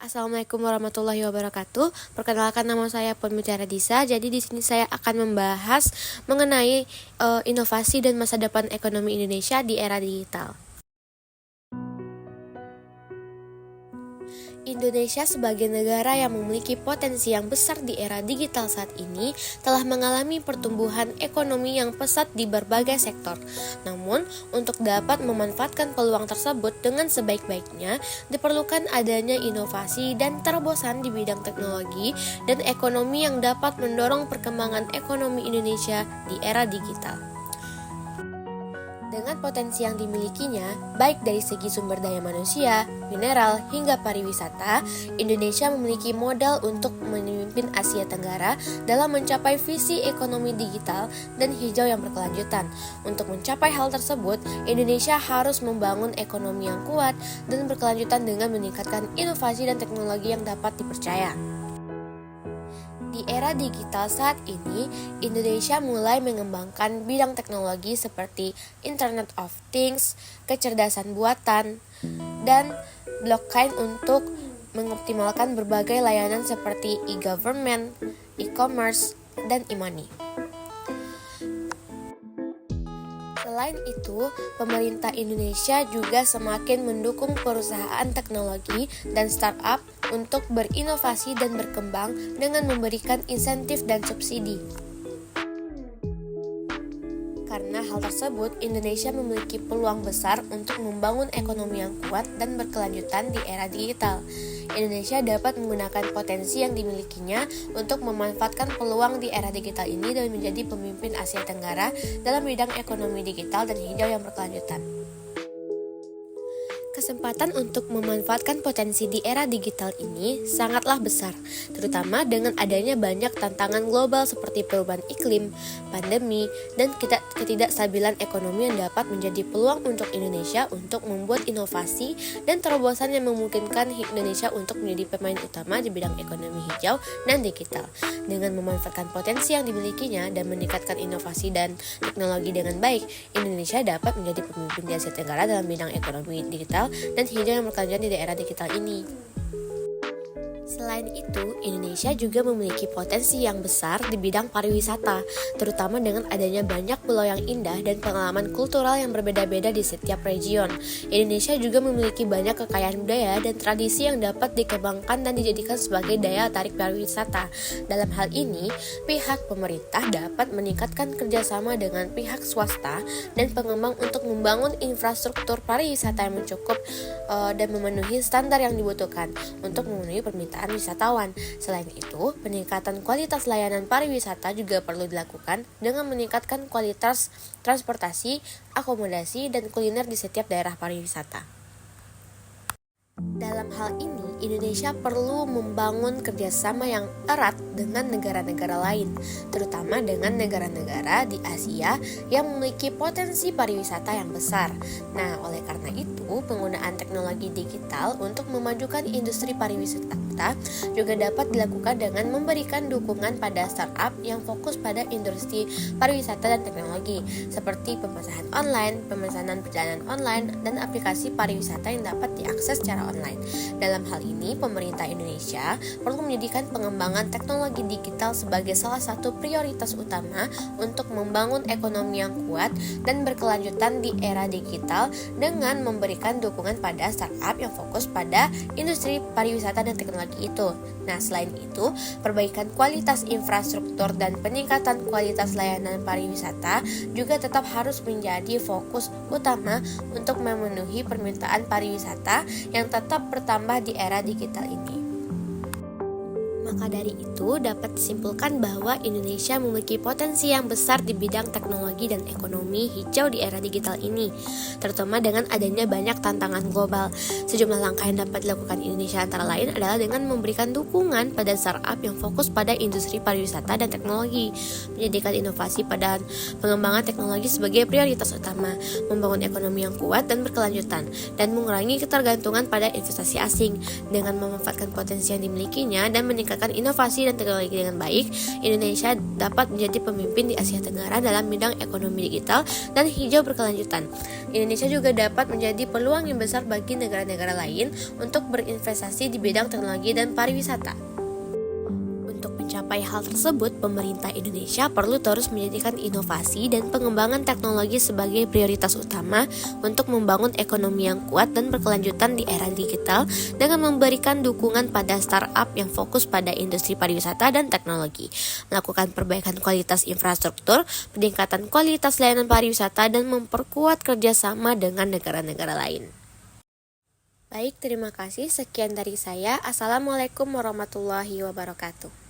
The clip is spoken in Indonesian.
Assalamualaikum warahmatullahi wabarakatuh. Perkenalkan, nama saya Puan Mutiara Disa. Jadi di sini saya akan membahas mengenai inovasi dan masa depan ekonomi Indonesia di era digital. Indonesia sebagai negara yang memiliki potensi yang besar di era digital saat ini telah mengalami pertumbuhan ekonomi yang pesat di berbagai sektor. Namun, untuk dapat memanfaatkan peluang tersebut dengan sebaik-baiknya, diperlukan adanya inovasi dan terobosan di bidang teknologi dan ekonomi yang dapat mendorong perkembangan ekonomi Indonesia di era digital. Dengan potensi yang dimilikinya, baik dari segi sumber daya manusia, mineral, hingga pariwisata, Indonesia memiliki modal untuk memimpin Asia Tenggara dalam mencapai visi ekonomi digital dan hijau yang berkelanjutan. Untuk mencapai hal tersebut, Indonesia harus membangun ekonomi yang kuat dan berkelanjutan dengan meningkatkan inovasi dan teknologi yang dapat dipercaya. Di era digital saat ini, Indonesia mulai mengembangkan bidang teknologi seperti Internet of Things, kecerdasan buatan, dan blockchain untuk mengoptimalkan berbagai layanan seperti e-government, e-commerce, dan e-money. Selain itu, pemerintah Indonesia juga semakin mendukung perusahaan teknologi dan startup untuk berinovasi dan berkembang dengan memberikan insentif dan subsidi. Karena hal tersebut, Indonesia memiliki peluang besar untuk membangun ekonomi yang kuat dan berkelanjutan di era digital. Indonesia dapat menggunakan potensi yang dimilikinya untuk memanfaatkan peluang di era digital ini dan menjadi pemimpin Asia Tenggara dalam bidang ekonomi digital dan hijau yang berkelanjutan. Kesempatan untuk memanfaatkan potensi di era digital ini sangatlah besar, terutama dengan adanya banyak tantangan global seperti perubahan iklim, pandemi, dan ketidakstabilan ekonomi yang dapat menjadi peluang untuk Indonesia untuk membuat inovasi dan terobosan yang memungkinkan Indonesia untuk menjadi pemain utama di bidang ekonomi hijau dan digital. Dengan memanfaatkan potensi yang dimilikinya dan meningkatkan inovasi dan teknologi dengan baik, Indonesia dapat menjadi pemimpin di Asia Tenggara dalam bidang ekonomi digital dan hijau yang berkelanjutan di daerah digital ini. Selain itu, Indonesia juga memiliki potensi yang besar di bidang pariwisata, terutama dengan adanya banyak pulau yang indah dan pengalaman kultural yang berbeda-beda di setiap region. Indonesia juga memiliki banyak kekayaan budaya dan tradisi yang dapat dikembangkan dan dijadikan sebagai daya tarik pariwisata. Dalam hal ini, pihak pemerintah dapat meningkatkan kerjasama dengan pihak swasta dan pengembang untuk membangun infrastruktur pariwisata yang mencukup dan memenuhi standar yang dibutuhkan untuk memenuhi permintaan wisatawan. Selain itu, peningkatan kualitas layanan pariwisata juga perlu dilakukan dengan meningkatkan kualitas transportasi, akomodasi, dan kuliner di setiap daerah pariwisata. Dalam hal ini, Indonesia perlu membangun kerjasama yang erat dengan negara-negara lain, terutama dengan negara-negara di Asia yang memiliki potensi pariwisata yang besar. Nah, oleh karena itu, penggunaan teknologi digital untuk memajukan industri pariwisata juga dapat dilakukan dengan memberikan dukungan pada startup yang fokus pada industri pariwisata dan teknologi, seperti pemesanan online, pemesanan perjalanan online, dan aplikasi pariwisata yang dapat diakses secara online. Dalam hal ini, pemerintah Indonesia perlu menjadikan pengembangan teknologi digital sebagai salah satu prioritas utama untuk membangun ekonomi yang kuat dan berkelanjutan di era digital dengan memberikan dukungan pada startup yang fokus pada industri pariwisata dan teknologi itu. Nah, selain itu, perbaikan kualitas infrastruktur dan peningkatan kualitas layanan pariwisata juga tetap harus menjadi fokus utama untuk memenuhi permintaan pariwisata yang tetap bertambah di era digital ini. Maka dari itu, dapat disimpulkan bahwa Indonesia memiliki potensi yang besar di bidang teknologi dan ekonomi hijau di era digital ini, terutama dengan adanya banyak tantangan global. Sejumlah langkah yang dapat dilakukan Indonesia antara lain adalah dengan memberikan dukungan pada startup yang fokus pada industri pariwisata dan teknologi, menjadikan inovasi pada pengembangan teknologi sebagai prioritas utama, membangun ekonomi yang kuat dan berkelanjutan, dan mengurangi ketergantungan pada investasi asing dengan memanfaatkan potensi yang dimilikinya dan meningkatkan mengerjakan inovasi dan teknologi dengan baik, Indonesia dapat menjadi pemimpin di Asia Tenggara dalam bidang ekonomi digital dan hijau berkelanjutan. Indonesia juga dapat menjadi peluang yang besar bagi negara-negara lain untuk berinvestasi di bidang teknologi dan pariwisata. Untuk mencapai hal tersebut, pemerintah Indonesia perlu terus menjadikan inovasi dan pengembangan teknologi sebagai prioritas utama untuk membangun ekonomi yang kuat dan berkelanjutan di era digital dengan memberikan dukungan pada startup yang fokus pada industri pariwisata dan teknologi, melakukan perbaikan kualitas infrastruktur, peningkatan kualitas layanan pariwisata, dan memperkuat kerjasama dengan negara-negara lain. Baik, terima kasih. Sekian dari saya. Assalamualaikum warahmatullahi wabarakatuh.